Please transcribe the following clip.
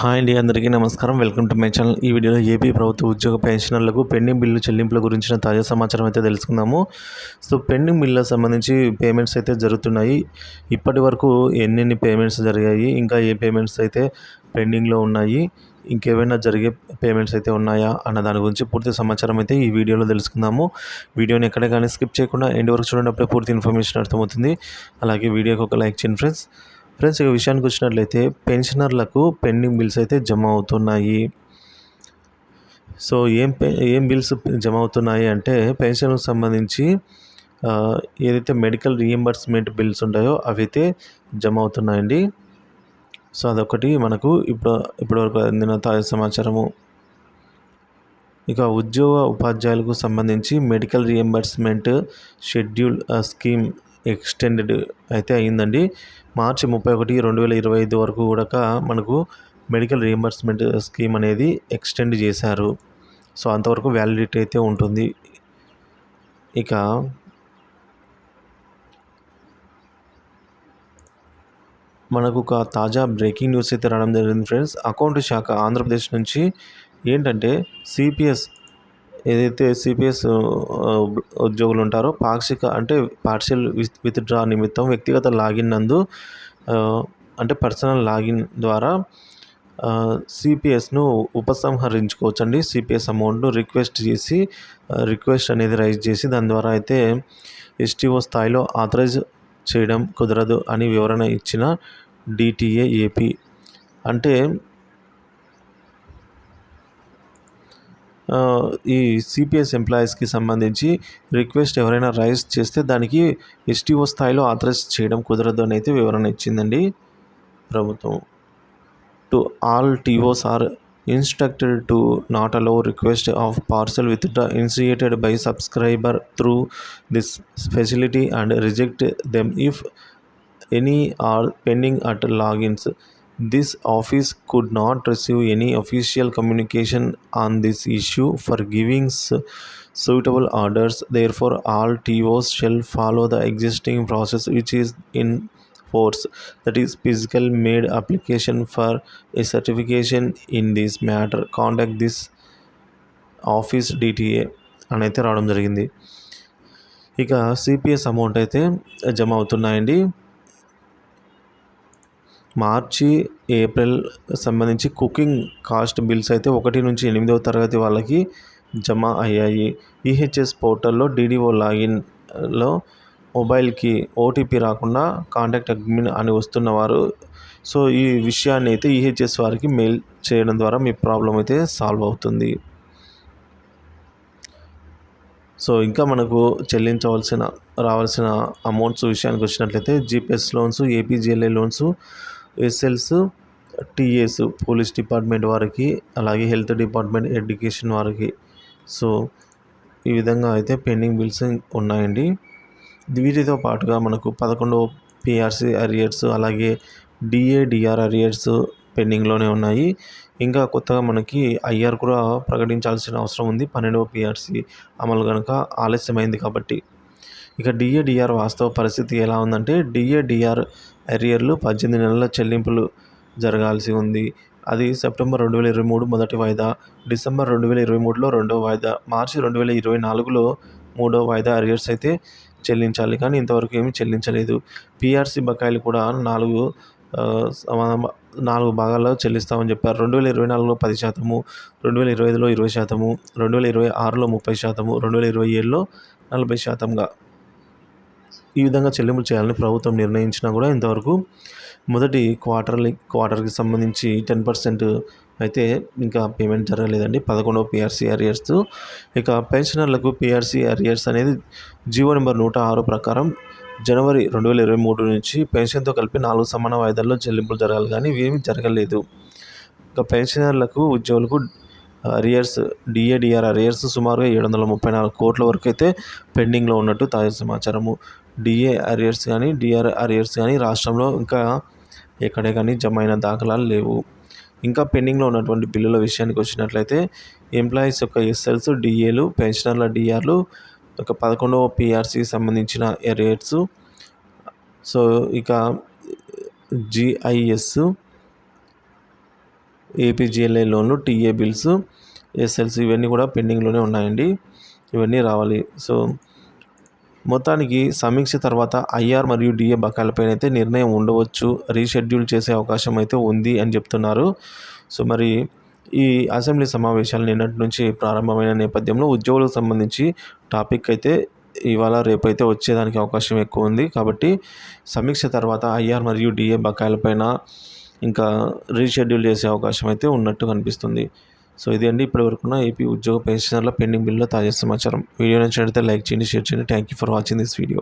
Hi అండి, అందరికీ నమస్కారం. Welcome to my channel. ఈ వీడియోలో ఏపీ ప్రభుత్వ ఉద్యోగ పెన్షనర్లకు పెండింగ్ బిల్లు చెల్లింపుల గురించిన తాజా సమాచారం అయితే తెలుసుకుందాము. సో పెండింగ్ బిల్లులకు సంబంధించి పేమెంట్స్ అయితే జరుగుతున్నాయి. ఇప్పటి వరకు ఎన్నెన్ని పేమెంట్స్ జరిగాయి, ఇంకా ఏ పేమెంట్స్ అయితే పెండింగ్లో ఉన్నాయి, ఇంకేమైనా జరిగే పేమెంట్స్ అయితే ఉన్నాయా అన్న దాని గురించి పూర్తి సమాచారం అయితే ఈ వీడియోలో తెలుసుకుందాము. వీడియోని ఎక్కడ కానీ స్కిప్ చేయకుండా ఎండ్ వరకు చూడండి, అప్పుడే పూర్తి ఇన్ఫర్మేషన్ అర్థమవుతుంది. అలాగే వీడియోకి ఒక లైక్ చేయండి ఫ్రెండ్స్. ఈ విషయానికి వచ్చినట్లయితే పెన్షనర్లకు పెండింగ్ బిల్స్ అయితే జమ అవుతున్నాయి. సో ఏం బిల్స్ జమ అవుతున్నాయి అంటే పెన్షన్కు సంబంధించి ఏదైతే మెడికల్ రీఎంబర్స్మెంట్ బిల్స్ ఉంటాయో అవి అయితే జమ అవుతున్నాయండి. సో అదొకటి మనకు ఇప్పటివరకు అందిన తాజా సమాచారము. ఇక ఉపాధ్యాయులకు సంబంధించి medical reimbursement schedule scheme extended అయితే అయిందండి. మార్చి 31, 2025 వరకు కూడా మనకు మెడికల్ రీఎంబర్స్మెంట్ స్కీమ్ అనేది ఎక్స్టెండ్ చేశారు. సో అంతవరకు వ్యాలిడిటీ అయితే ఉంటుంది. ఇక మనకు ఒక తాజా బ్రేకింగ్ న్యూస్ అయితే రావడం జరిగింది ఫ్రెండ్స్. అకౌంట్ శాఖ ఆంధ్రప్రదేశ్ నుంచి ఏంటంటే ఏదైతే సిపిఎస్ ఉద్యోగులు ఉంటారో పార్షియల్ విత్డ్రా నిమిత్తం వ్యక్తిగత లాగిన్ నందు అంటే పర్సనల్ లాగిన్ ద్వారా సిపిఎస్ను ఉపసంహరించుకోవచ్చండి. సిపిఎస్ అమౌంట్ను రిక్వెస్ట్ అనేది రైజ్ చేసి దాని ద్వారా అయితే ఎస్టీఓ స్థాయిలో ఆథరైజ్ చేయడం కుదరదు అని వివరణ ఇచ్చిన డిటిఏ ఏపీ. అంటే ఈ సిపిఎస్ ఎంప్లాయీస్కి సంబంధించి రిక్వెస్ట్ ఎవరైనా రైజ్ చేస్తే దానికి ఎస్టీఓ స్థాయిలో ఆథరైజ్ చేయడం కుదరదు అని అయితే వివరణ ఇచ్చిందండి ప్రభుత్వం. To all TOs are instructed to not allow request of partial withdrawal initiated by subscriber through this facility and reject them if any are pending at logins. This office could not receive any official communication on this issue for giving suitable orders. Therefore, all TOs shall follow the existing process which is in force, that is physical made application for a certification in this matter. Contact this office DTA అని అయితే రావడం జరిగింది. ఇక CPS amount అయితే జమ అవుతున్నాయండి. మార్చి, April సంబంధించి cooking cost bills అయితే 1 నుంచి 8వ తరగతి వాళ్ళకి జమ అయ్యాయి. ఈహెచ్ఎస్ పోర్టల్లో డిడిఓ లాగిన్లో మొబైల్కి ఓటీపీ రాకుండా కాంటాక్ట్ అడ్మిన్ అని వస్తున్నవారు సో ఈ విషయాన్ని అయితే ఈహెచ్ఎస్ వారికి మెయిల్ చేయడం ద్వారా మీ ప్రాబ్లం అయితే సాల్వ్ అవుతుంది. సో ఇంకా మనకు రావాల్సిన అమౌంట్స్ విషయానికి వచ్చినట్లయితే GPS loans, APGLI loans, ఎస్ఎల్స్, TS police department వారికి, అలాగే హెల్త్ డిపార్ట్మెంట్, ఎడ్యుకేషన్ వారికి. సో ఈ విధంగా అయితే పెండింగ్ బిల్స్ ఉన్నాయండి. వీటితో పాటుగా మనకు 11వ పిఆర్సీ అరియర్స్, అలాగే డిఆర్ అరియర్స్ పెండింగ్లోనే ఉన్నాయి. ఇంకా కొత్తగా మనకి ఐఆర్ కూడా ప్రకటించాల్సిన అవసరం ఉంది. 12వ పిఆర్సీ అమలు కనుక ఆలస్యమైంది కాబట్టి. ఇక డిఆర్ వాస్తవ పరిస్థితి ఎలా ఉందంటే డిఆర్ అరియర్లు 18 నెలల చెల్లింపులు జరగాల్సి ఉంది. అది సెప్టెంబర్ 2023 మొదటి వాయిదా, డిసెంబర్ 2023లో రెండవ వాయిదా, మార్చి 2024లో మూడవ వాయిదా అరియర్స్ అయితే చెల్లించాలి. కానీ ఇంతవరకు ఏమీ చెల్లించలేదు. పిఆర్సీ బకాయిలు కూడా 4 భాగాల్లో చెల్లిస్తామని చెప్పారు. 2024లో 10%, 2025లో 20%, 2026లో 30%, 2027లో 40%గా ఈ విధంగా చెల్లింపులు చేయాలని ప్రభుత్వం నిర్ణయించినా కూడా ఇంతవరకు మొదటి క్వార్టర్కి సంబంధించి 10% అయితే ఇంకా పేమెంట్ జరగలేదండి. 11వ పిఆర్సీ అరియర్స్. ఇక పెన్షనర్లకు పిఆర్సీ అరియర్స్ అనేది జీవో నెంబర్ 106 ప్రకారం జనవరి 2023 నుంచి పెన్షన్తో కలిపి 4 సమాన వాయిదాల్లో చెల్లింపులు జరగాలి, కానీ ఇవేమీ జరగలేదు. ఇక పెన్షనర్లకు, ఉద్యోగులకు అరియర్స్ డిఆర్ అరియర్స్ సుమారుగా 734 కోట్ల వరకు అయితే పెండింగ్లో ఉన్నట్టు తాజా సమాచారము. డిఆర్ అరియర్స్ కానీ రాష్ట్రంలో ఇంకా ఎక్కడే కానీ జమ అయిన దాఖలాలు లేవు. ఇంకా పెండింగ్లో ఉన్నటువంటి బిల్లుల విషయానికి వచ్చినట్లయితే ఎంప్లాయీస్ యొక్క ఎస్ఎల్స్, డిఏలు, పెన్షనర్ల డిఆర్లు, ఒక 11వ పిఆర్సీకి సంబంధించిన అరియర్స్. సో ఇక జిఐఎస్, ఏపీజీఎల్ఐ లోన్లు, టీఏ బిల్స్, ఎస్ఎల్సీ ఇవన్నీ కూడా పెండింగ్లోనే ఉన్నాయండి. ఇవన్నీ రావాలి. సో మొత్తానికి సమీక్ష తర్వాత ఐఆర్ మరియు డిఏ బకాయిలపైన అయితే నిర్ణయం ఉండవచ్చు, రీషెడ్యూల్ చేసే అవకాశం అయితే ఉంది అని చెప్తున్నారు. సో మరి ఈ అసెంబ్లీ సమావేశాలు నిన్నటి నుంచి ప్రారంభమైన నేపథ్యంలో ఉద్యోగులకు సంబంధించి టాపిక్ అయితే ఇవాళ రేపైతే వచ్చేదానికి అవకాశం ఎక్కువ ఉంది. కాబట్టి సమీక్ష తర్వాత ఐఆర్ మరియు డిఏ బకాయిలపైన ఇంకా రీషెడ్యూల్ చేసే అవకాశం అయితే ఉన్నట్టు కనిపిస్తుంది. సో ఇది అండి ఇప్పటివరకున్న ఏపీ ఉద్యోగ పెన్షనర్ల పెండింగ్ బిల్లుల తాజా సమాచారం. వీడియో నచ్చినట్లయితే లైక్ చేయండి, షేర్ చేయండి. Thank you for watching this video.